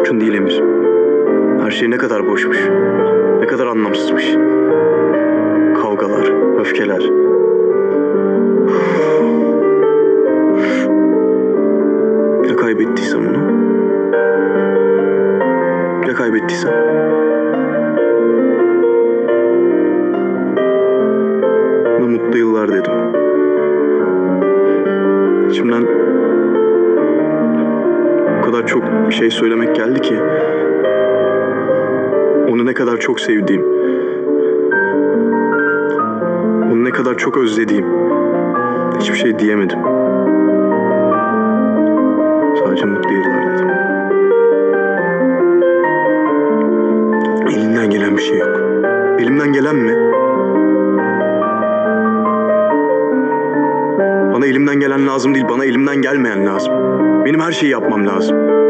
suçun değil Emir. Her şey ne kadar boşmuş. Ne kadar anlamsızmış. Kavgalar, öfkeler. Ya kaybettiysem onu? Ya kaybettiysem? Buna mutlu yıllar dedim. İçimden o kadar çok şey söylemek geldi ki. Onu ne kadar çok sevdiğim, onu ne kadar çok özlediğim, hiçbir şey diyemedim. Sadece mutlu yıllar dedim. Elinden gelen bir şey yok. Elimden gelen mi? Bana elimden gelen lazım değil, bana elimden gelmeyen lazım. Benim her şeyi yapmam lazım.